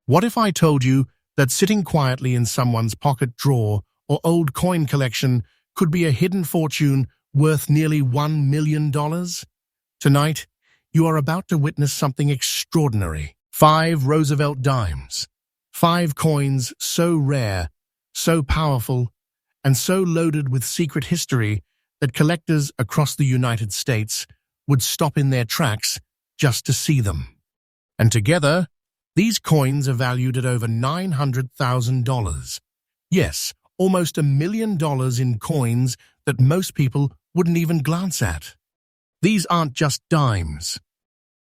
What if I told you that sitting quietly in someone's pocket drawer or old coin collection could be a hidden fortune worth nearly $1 million? Tonight, you are about to witness something extraordinary. 5 Roosevelt dimes. 5 coins so rare, so powerful, and so loaded with secret history that collectors across the United States would stop in their tracks just to see them. And together, these coins are valued at over $900,000. Yes, almost $1 million in coins that most people wouldn't even glance at. These aren't just dimes.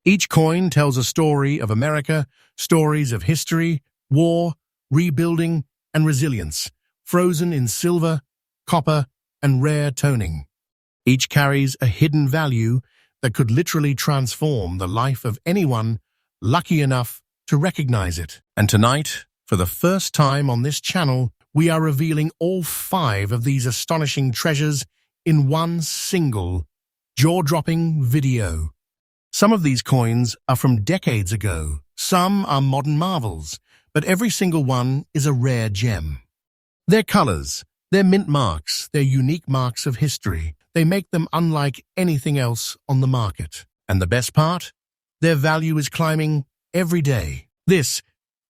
Each coin tells a story of America, stories of history, war, rebuilding, and resilience, frozen in silver, copper, and rare toning. Each carries a hidden value that could literally transform the life of anyone lucky enough to recognize it. And tonight, for the first time on this channel, we are revealing all 5 of these astonishing treasures in one single, jaw-dropping video. Some of these coins are from decades ago, some are modern marvels, but every single one is a rare gem. Their colors, their mint marks, their unique marks of history, they make them unlike anything else on the market. And the best part? Their value is climbing every day. This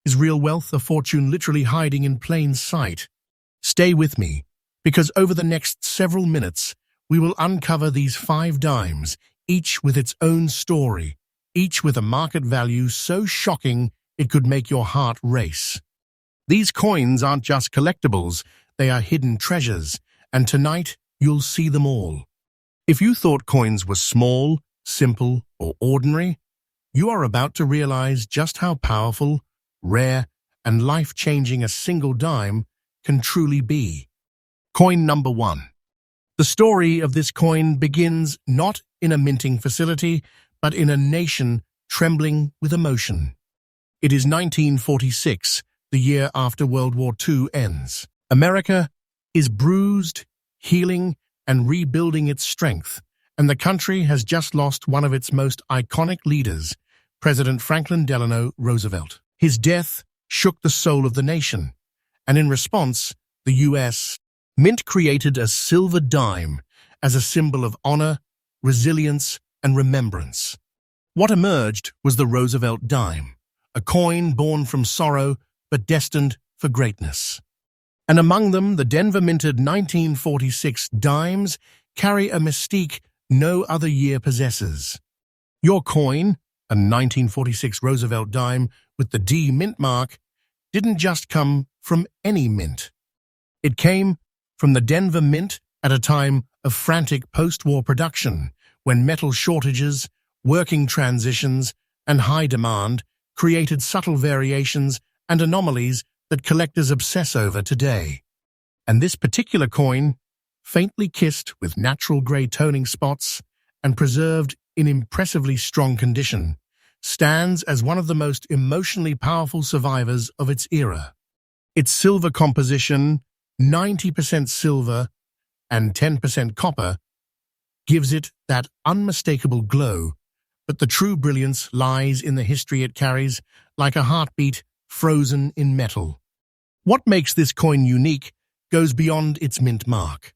is real wealth, a fortune literally hiding in plain sight. Stay with me, because over the next several minutes, we will uncover these 5 dimes, each with its own story, each with a market value so shocking it could make your heart race. These coins aren't just collectibles, they are hidden treasures, and tonight you'll see them all. If you thought coins were small, simple, or ordinary, you are about to realize just how powerful, rare, and life-changing a single dime can truly be. Coin number 1. The story of this coin begins not in a minting facility, but in a nation trembling with emotion. It is 1946, the year after World War II ends. America is bruised, healing, and rebuilding its strength, and the country has just lost one of its most iconic leaders, President Franklin Delano Roosevelt. His death shook the soul of the nation, and in response, the U.S. Mint created a silver dime as a symbol of honor, resilience, and remembrance. What emerged was the Roosevelt dime, a coin born from sorrow but destined for greatness. And among them, the Denver-minted 1946 dimes carry a mystique no other year possesses. Your coin, a 1946 Roosevelt dime with the D mint mark, didn't just come from any mint. It came from the Denver Mint at a time of frantic post-war production, when metal shortages, working transitions, and high demand created subtle variations and anomalies that collectors obsess over today. And this particular coin, faintly kissed with natural gray toning spots and preserved in impressively strong condition, stands as one of the most emotionally powerful survivors of its era. Its silver composition, 90% silver and 10% copper, gives it that unmistakable glow, but the true brilliance lies in the history it carries, like a heartbeat frozen in metal. What makes this coin unique goes beyond its mint mark.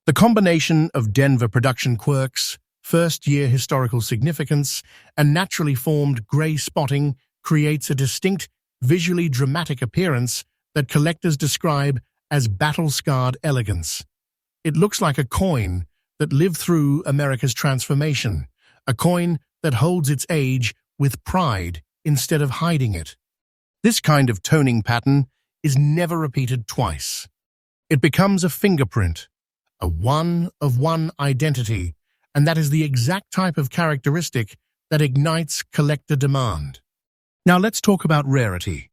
The combination of Denver production quirks, first-year historical significance, and naturally formed gray spotting creates a distinct, visually dramatic appearance that collectors describe as battle-scarred elegance. It looks like a coin that lived through America's transformation, a coin that holds its age with pride instead of hiding it. This kind of toning pattern is never repeated twice. It becomes a fingerprint, a one-of-one identity, and that is the exact type of characteristic that ignites collector demand. Now let's talk about rarity.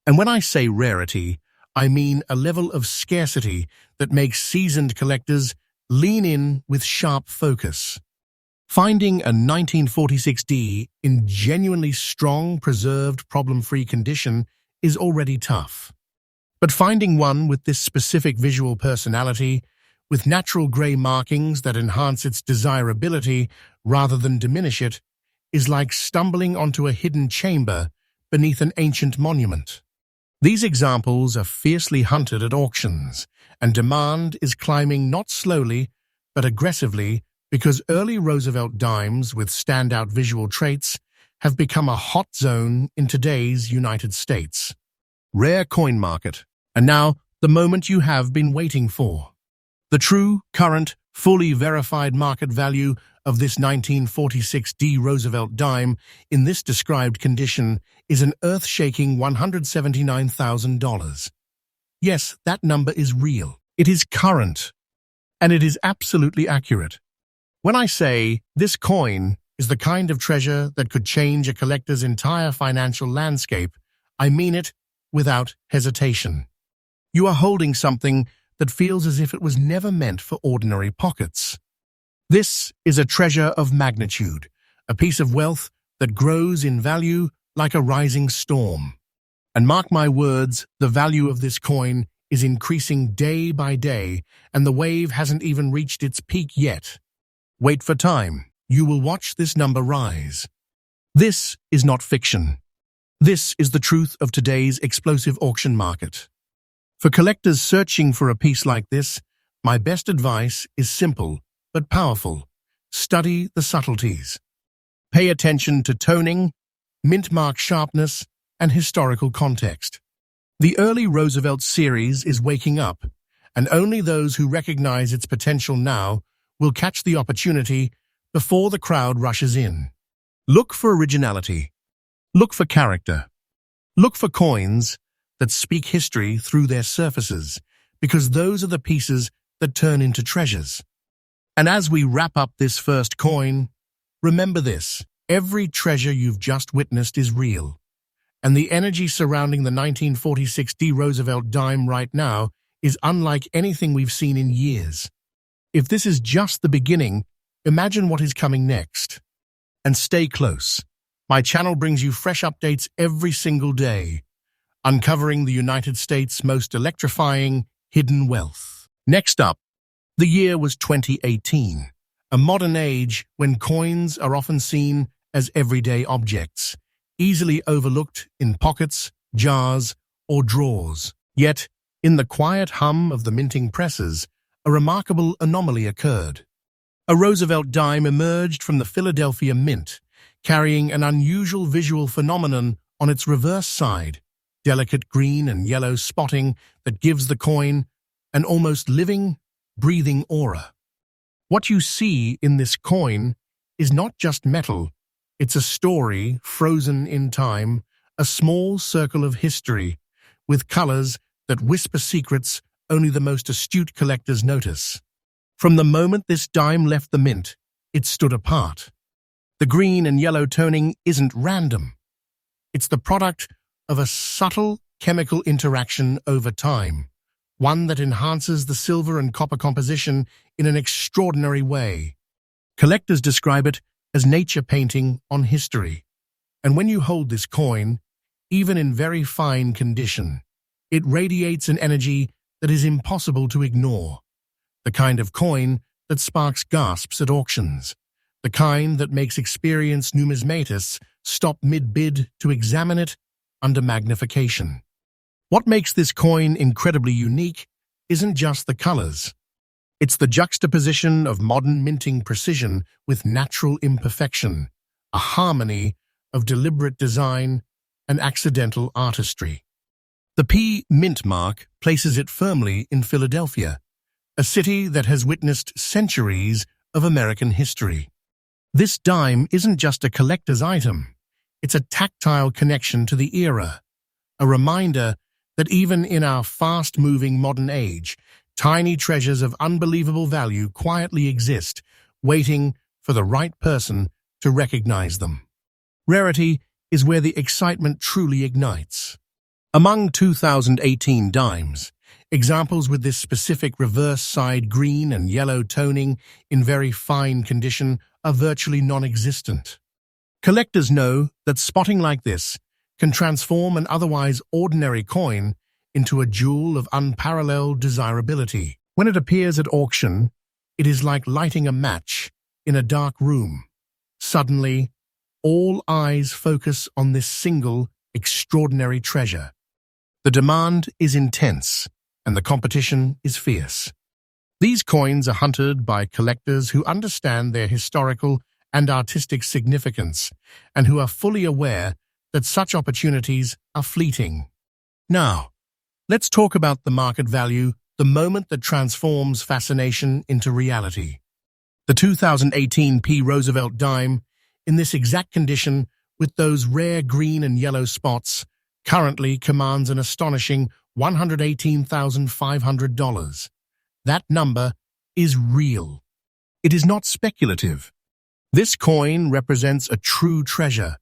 And when I say rarity, I mean a level of scarcity that makes seasoned collectors lean in with sharp focus. Finding a 1946D in genuinely strong, preserved, problem-free condition is already tough. But finding one with this specific visual personality, with natural gray markings that enhance its desirability rather than diminish it, is like stumbling onto a hidden chamber beneath an ancient monument. These examples are fiercely hunted at auctions, and demand is climbing not slowly but aggressively because early Roosevelt dimes with standout visual traits have become a hot zone in today's United States. Rare coin market, and now the moment you have been waiting for. The true, current, fully verified market value of this 1946 D. Roosevelt dime in this described condition is an earth-shaking $179,000. Yes, that number is real. It is current, and it is absolutely accurate. When I say this coin is the kind of treasure that could change a collector's entire financial landscape, I mean it without hesitation. You are holding something that feels as if it was never meant for ordinary pockets. This is a treasure of magnitude, a piece of wealth that grows in value like a rising storm. And mark my words, the value of this coin is increasing day by day, and the wave hasn't even reached its peak yet. Wait for time. You will watch this number rise. This is not fiction. This is the truth of today's explosive auction market. For collectors searching for a piece like this, my best advice is simple but powerful. Study the subtleties. Pay attention to toning, mint mark sharpness, and historical context. The early Roosevelt series is waking up, and only those who recognize its potential now will catch the opportunity before the crowd rushes in. Look for originality. Look for character. Look for coins that speak history through their surfaces, because those are the pieces that turn into treasures. And as we wrap up this first coin, remember this: every treasure you've just witnessed is real, and the energy surrounding the 1946 D. Roosevelt dime right now is unlike anything we've seen in years. If this is just the beginning, imagine what is coming next. And stay close. My channel brings you fresh updates every single day, uncovering the United States' most electrifying hidden wealth. Next up, the year was 2018, a modern age when coins are often seen as everyday objects, easily overlooked in pockets, jars, or drawers. Yet, in the quiet hum of the minting presses, a remarkable anomaly occurred. A Roosevelt dime emerged from the Philadelphia Mint, carrying an unusual visual phenomenon on its reverse side, delicate green and yellow spotting that gives the coin an almost living, breathing aura. What you see in this coin is not just metal, it's a story frozen in time, a small circle of history, with colors that whisper secrets only the most astute collectors notice. From the moment this dime left the mint, it stood apart. The green and yellow toning isn't random. It's the product of a subtle chemical interaction over time, one that enhances the silver and copper composition in an extraordinary way. Collectors describe it as nature painting on history. And when you hold this coin, even in very fine condition, it radiates an energy that is impossible to ignore. The kind of coin that sparks gasps at auctions. The kind that makes experienced numismatists stop mid-bid to examine it under magnification. What makes this coin incredibly unique isn't just the colors. It's the juxtaposition of modern minting precision with natural imperfection, a harmony of deliberate design and accidental artistry. The P mint mark places it firmly in Philadelphia, a city that has witnessed centuries of American history. This dime isn't just a collector's item, it's a tactile connection to the era, a reminder that even in our fast-moving modern age, tiny treasures of unbelievable value quietly exist, waiting for the right person to recognize them. Rarity is where the excitement truly ignites. Among 2018 dimes, examples with this specific reverse side green and yellow toning in very fine condition are virtually non-existent. Collectors know that spotting like this can transform an otherwise ordinary coin into a jewel of unparalleled desirability. When it appears at auction, it is like lighting a match in a dark room. Suddenly, all eyes focus on this single, extraordinary treasure. The demand is intense, and the competition is fierce. These coins are hunted by collectors who understand their historical and artistic significance and who are fully aware that such opportunities are fleeting. Now, let's talk about the market value, the moment that transforms fascination into reality. The 2018 Roosevelt dime, in this exact condition with those rare green and yellow spots, currently commands an astonishing $118,500. That number is real. It is not speculative. This coin represents a true treasure,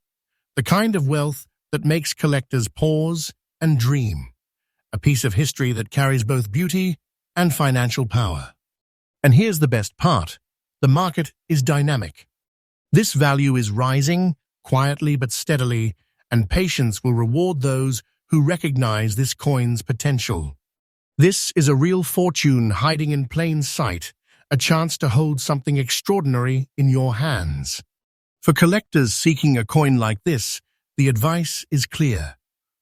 the kind of wealth that makes collectors pause and dream, a piece of history that carries both beauty and financial power. And here's the best part. The market is dynamic. This value is rising, quietly but steadily, and patience will reward those who recognize this coin's potential. This is a real fortune hiding in plain sight, a chance to hold something extraordinary in your hands. For collectors seeking a coin like this, the advice is clear.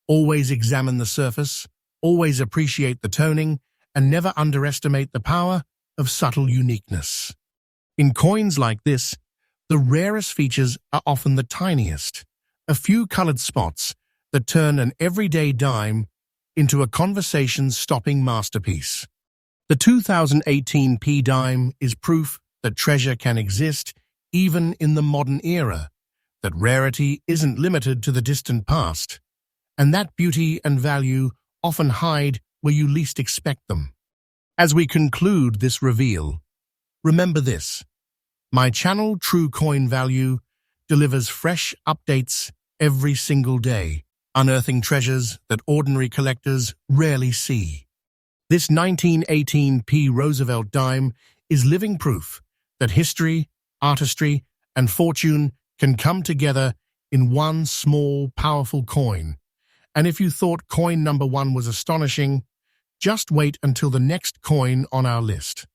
Always examine the surface, always appreciate the toning, and never underestimate the power of subtle uniqueness. In coins like this, the rarest features are often the tiniest, a few colored spots that turn an everyday dime into a conversation-stopping masterpiece. The 2018 dime is proof that treasure can exist even in the modern era, that rarity isn't limited to the distant past, and that beauty and value often hide where you least expect them. As we conclude this reveal, remember this: my channel, True Coin Value, delivers fresh updates every single day, unearthing treasures that ordinary collectors rarely see. This 1918 Roosevelt dime is living proof that history, artistry, and fortune can come together in one small, powerful coin. And if you thought coin number 1 was astonishing, just wait until the next coin on our list.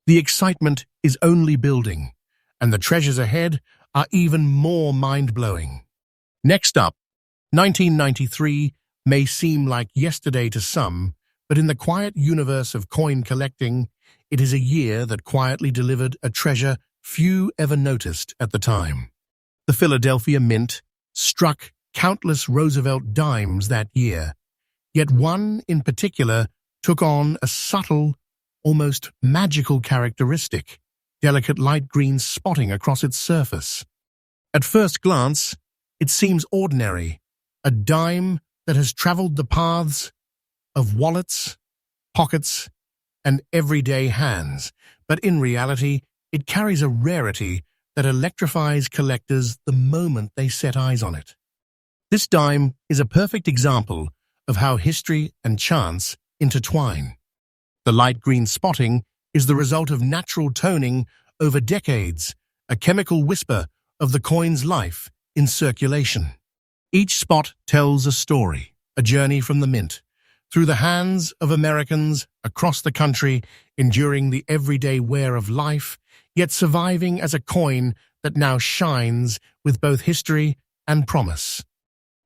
The excitement is only building, and the treasures ahead are even more mind-blowing. Next up, 1993 may seem like yesterday to some, but in the quiet universe of coin collecting, it is a year that quietly delivered a treasure few ever noticed at the time. The Philadelphia Mint struck countless Roosevelt dimes that year, yet one in particular took on a subtle, almost magical characteristic: delicate light green spotting across its surface. At first glance, it seems ordinary, a dime that has traveled the paths of wallets, pockets, and everyday hands, but in reality, it carries a rarity that electrifies collectors the moment they set eyes on it. This dime is a perfect example of how history and chance intertwine. The light green spotting is the result of natural toning over decades, a chemical whisper of the coin's life in circulation. Each spot tells a story, a journey from the mint, through the hands of Americans across the country, enduring the everyday wear of life, yet surviving as a coin that now shines with both history and promise.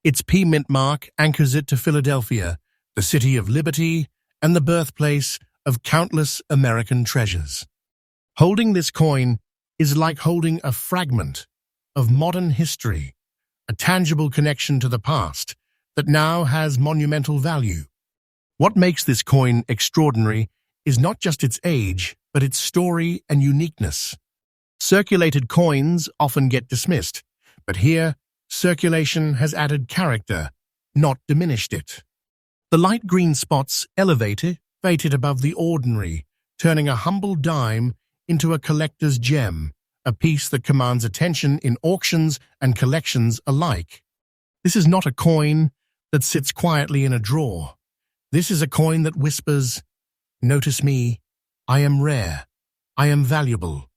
Its Mint mark anchors it to Philadelphia, the city of liberty and the birthplace of countless American treasures. Holding this coin is like holding a fragment of modern history, a tangible connection to the past that now has monumental value. What makes this coin extraordinary is not just its age, but its story and uniqueness. Circulated coins often get dismissed, but here, circulation has added character, not diminished it. The light green spots elevate it above the ordinary, turning a humble dime into a collector's gem, a piece that commands attention in auctions and collections alike. This is not a coin that sits quietly in a drawer. This is a coin that whispers, "Notice me, I am rare, I am valuable,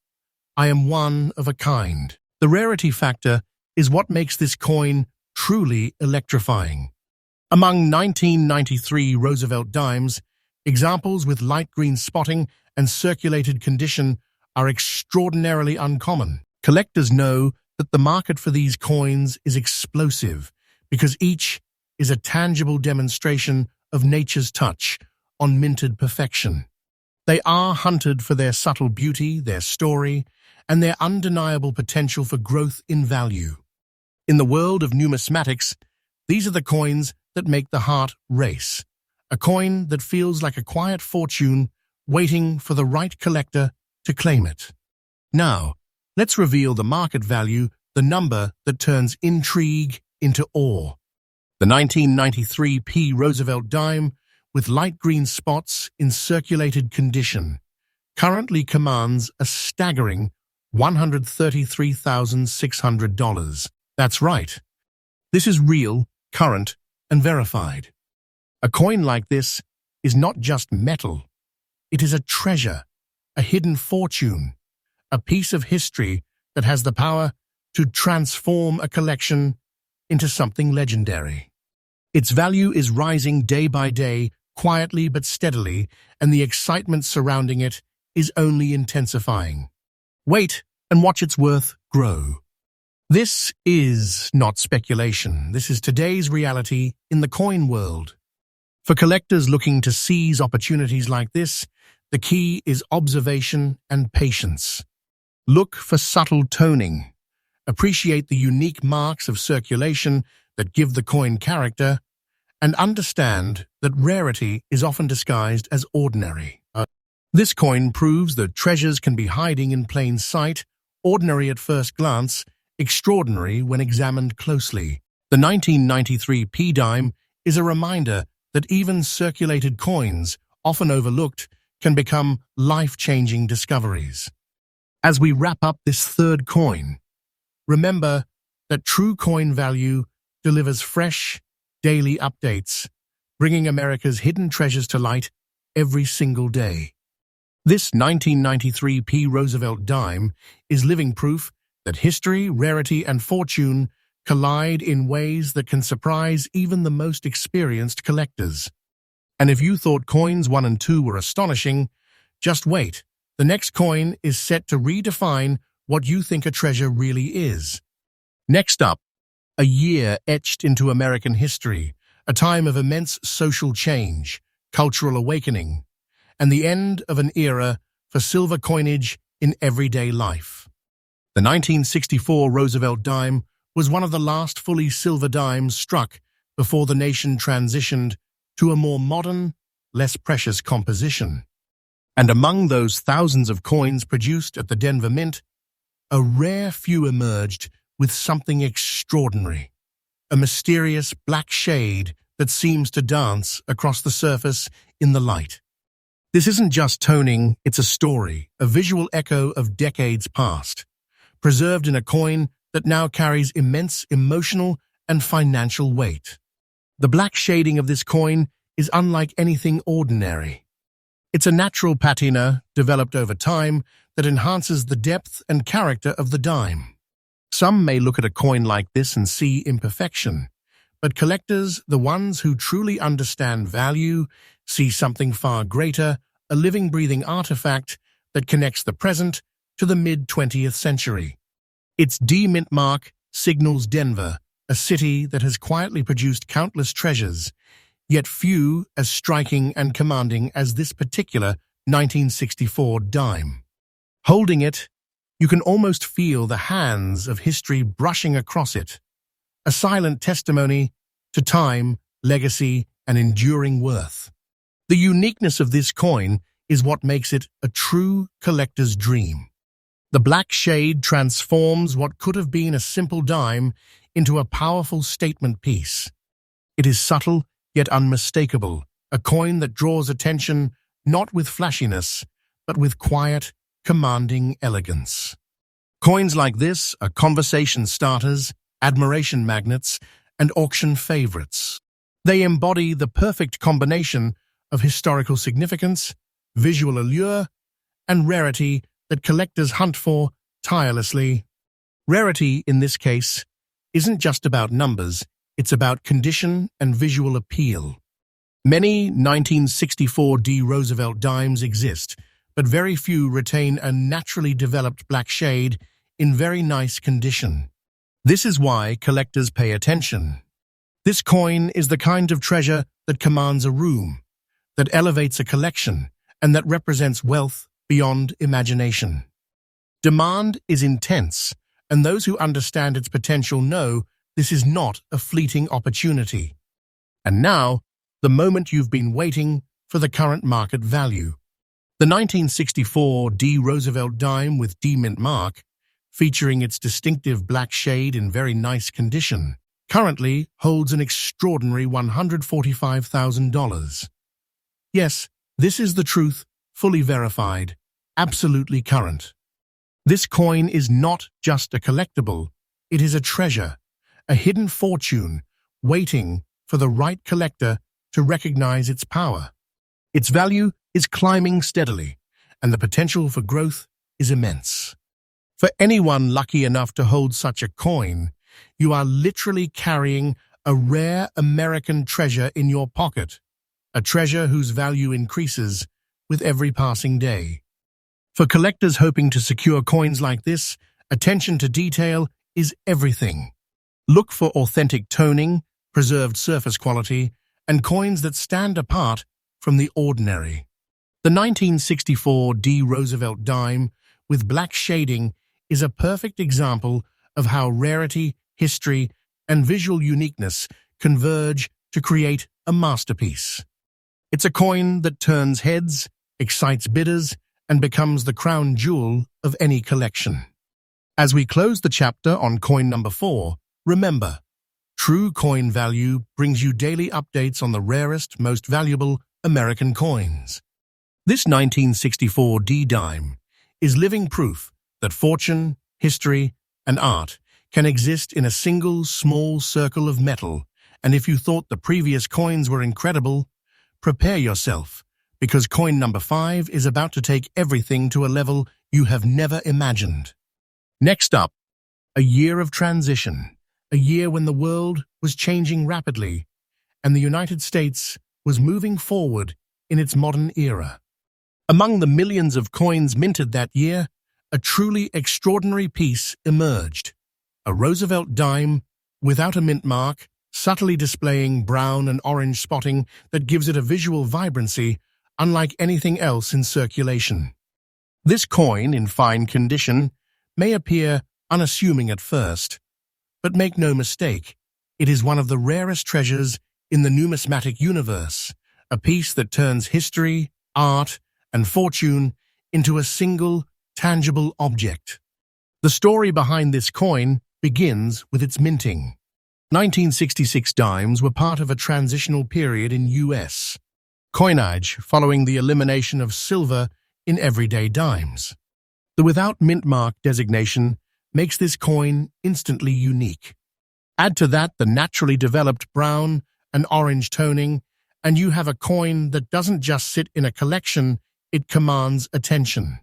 I am one of a kind." The rarity factor is what makes this coin truly electrifying. Among 1993 Roosevelt dimes, examples with light green spotting and circulated condition are extraordinarily uncommon. Collectors know that the market for these coins is explosive because each is a tangible demonstration of nature's touch on minted perfection. They are hunted for their subtle beauty, their story, and their undeniable potential for growth in value. In the world of numismatics, these are the coins that make the heart race. A coin that feels like a quiet fortune waiting for the right collector to claim it. Now, let's reveal the market value, the number that turns intrigue into awe. The 1993 P. Roosevelt dime, with light green spots in circulated condition, currently commands a staggering $133,600. That's right. This is real, current, and verified. A coin like this is not just metal. It is a treasure, a hidden fortune, a piece of history that has the power to transform a collection into something legendary. Its value is rising day by day, quietly but steadily, and the excitement surrounding it is only intensifying. Wait and watch its worth grow. This is not speculation. This is today's reality in the coin world. For collectors looking to seize opportunities like this, the key is observation and patience. Look for subtle toning. Appreciate the unique marks of circulation that give the coin character, and understand that rarity is often disguised as ordinary. This coin proves that treasures can be hiding in plain sight, ordinary at first glance, extraordinary when examined closely. The 1993 P-dime is a reminder that even circulated coins, often overlooked, can become life-changing discoveries. As we wrap up this third coin, remember that true coin value delivers fresh, daily updates, bringing America's hidden treasures to light every single day. This 1993 P. Roosevelt dime is living proof that history, rarity, and fortune collide in ways that can surprise even the most experienced collectors. And if you thought coins 1 and 2 were astonishing, just wait. The next coin is set to redefine what you think a treasure really is. Next up, a year etched into American history, a time of immense social change, cultural awakening, and the end of an era for silver coinage in everyday life. The 1964 Roosevelt dime was one of the last fully silver dimes struck before the nation transitioned to a more modern, less precious composition. And among those thousands of coins produced at the Denver Mint, a rare few emerged with something extraordinary, a mysterious black shade that seems to dance across the surface in the light. This isn't just toning, it's a story, a visual echo of decades past, preserved in a coin that now carries immense emotional and financial weight. The black shading of this coin is unlike anything ordinary. It's a natural patina developed over time that enhances the depth and character of the dime. Some may look at a coin like this and see imperfection, but collectors, the ones who truly understand value, see something far greater, a living, breathing artifact that connects the present to the mid-20th century. Its D-Mint mark signals Denver, a city that has quietly produced countless treasures, yet few as striking and commanding as this particular 1964 dime. Holding it, you can almost feel the hands of history brushing across it, a silent testimony to time, legacy, and enduring worth. The uniqueness of this coin is what makes it a true collector's dream. The black shade transforms what could have been a simple dime into a powerful statement piece. It is subtle yet unmistakable, a coin that draws attention not with flashiness, but with quiet, commanding elegance. Coins like this are conversation starters, admiration magnets, and auction favorites. They embody the perfect combination of historical significance, visual allure, and rarity that collectors hunt for tirelessly. Rarity, in this case, isn't just about numbers, it's about condition and visual appeal. Many 1964 D. Roosevelt dimes exist, but very few retain a naturally developed black shade in very nice condition. This is why collectors pay attention. This coin is the kind of treasure that commands a room, that elevates a collection, and that represents wealth beyond imagination. Demand is intense, and those who understand its potential know this is not a fleeting opportunity. And now, the moment you've been waiting for: the current market value. The 1964 Roosevelt dime with mint mark, featuring its distinctive black shade in very nice condition, currently holds an extraordinary $145,000. Yes, this is the truth, fully verified, absolutely current. This coin is not just a collectible, it is a treasure, a hidden fortune, waiting for the right collector to recognize its power. Its value is climbing steadily, and the potential for growth is immense. For anyone lucky enough to hold such a coin, you are literally carrying a rare American treasure in your pocket, a treasure whose value increases with every passing day. For collectors hoping to secure coins like this, attention to detail is everything. Look for authentic toning, preserved surface quality, and coins that stand apart from the ordinary. The 1964 Roosevelt dime with black shading is a perfect example of how rarity, history, and visual uniqueness converge to create a masterpiece. It's a coin that turns heads, excites bidders, and becomes the crown jewel of any collection. As we close the chapter on coin number 4, remember, True Coin Value brings you daily updates on the rarest, most valuable American coins. This 1964 dime is living proof that fortune, history, and art can exist in a single small circle of metal, and if you thought the previous coins were incredible, prepare yourself, because coin number 5 is about to take everything to a level you have never imagined. Next up, a year of transition, a year when the world was changing rapidly, and the United States was moving forward in its modern era. Among the millions of coins minted that year, a truly extraordinary piece emerged. A Roosevelt dime without a mint mark, subtly displaying brown and orange spotting that gives it a visual vibrancy unlike anything else in circulation. This coin, in fine condition, may appear unassuming at first, but make no mistake, it is one of the rarest treasures in the numismatic universe, a piece that turns history, art, and fortune into a single, tangible object. The story behind this coin begins with its minting. 1966 dimes were part of a transitional period in U.S. coinage following the elimination of silver in everyday dimes. The without mint mark designation makes this coin instantly unique. Add to that the naturally developed brown and orange toning, and you have a coin that doesn't just sit in a collection, it commands attention.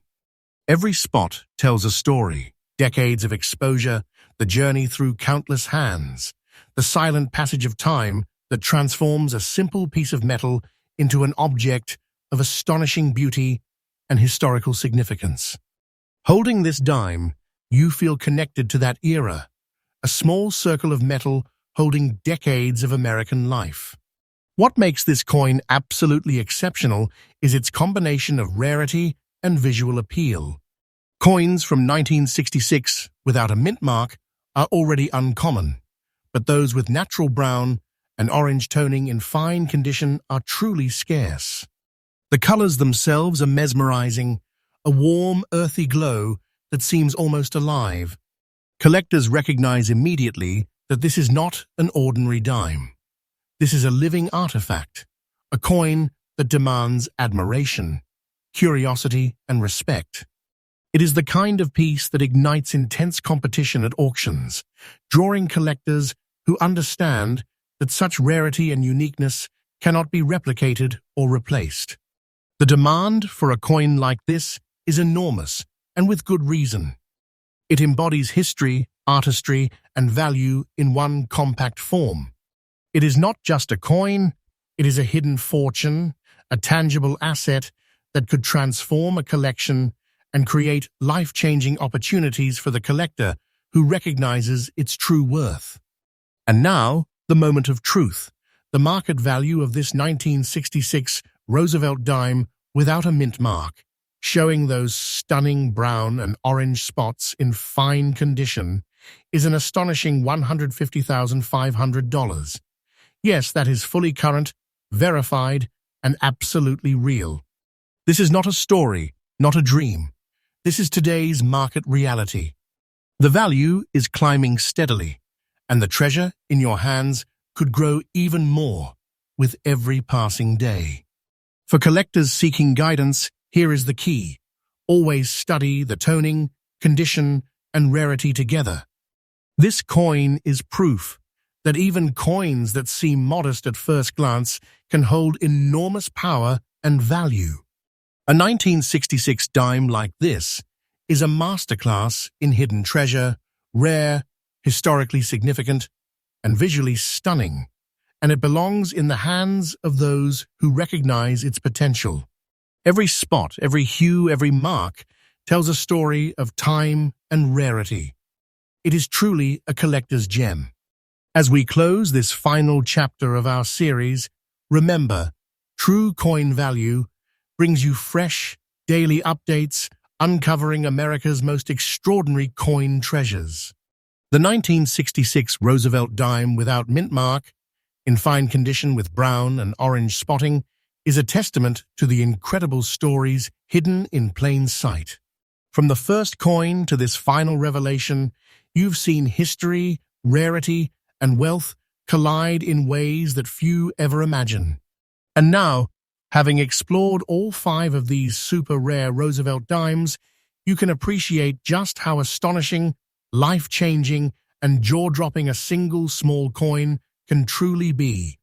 Every spot tells a story, decades of exposure, the journey through countless hands, the silent passage of time that transforms a simple piece of metal into an object of astonishing beauty and historical significance. Holding this dime, you feel connected to that era, a small circle of metal holding decades of American life. What makes this coin absolutely exceptional is its combination of rarity and visual appeal. Coins from 1966 without a mint mark are already uncommon, but those with natural brown and orange toning in fine condition are truly scarce. The colors themselves are mesmerizing, a warm, earthy glow that seems almost alive. Collectors recognize immediately that this is not an ordinary dime. This is a living artifact, a coin that demands admiration, curiosity, and respect. It is the kind of piece that ignites intense competition at auctions, drawing collectors who understand that such rarity and uniqueness cannot be replicated or replaced. The demand for a coin like this is enormous, and with good reason. It embodies history, artistry, and value in one compact form. It is not just a coin, it is a hidden fortune, a tangible asset that could transform a collection and create life-changing opportunities for the collector who recognizes its true worth. And now, the moment of truth, the market value of this 1966 Roosevelt dime without a mint mark, showing those stunning brown and orange spots in fine condition, is an astonishing $150,500. Yes, that is fully current, verified, and absolutely real. This is not a story, not a dream. This is today's market reality. The value is climbing steadily, and the treasure in your hands could grow even more with every passing day. For collectors seeking guidance, here is the key. Always study the toning, condition, and rarity together. This coin is proof that even coins that seem modest at first glance can hold enormous power and value. A 1966 dime like this is a masterclass in hidden treasure, rare, historically significant, and visually stunning, and it belongs in the hands of those who recognize its potential. Every spot, every hue, every mark tells a story of time and rarity. It is truly a collector's gem. As we close this final chapter of our series, remember, True Coin Value brings you fresh, daily updates uncovering America's most extraordinary coin treasures. The 1966 Roosevelt dime without mint mark, in fine condition with brown and orange spotting, is a testament to the incredible stories hidden in plain sight. From the first coin to this final revelation, you've seen history, rarity, and wealth collide in ways that few ever imagine. And now, having explored all 5 of these super rare Roosevelt dimes, you can appreciate just how astonishing, life-changing, and jaw-dropping a single small coin can truly be.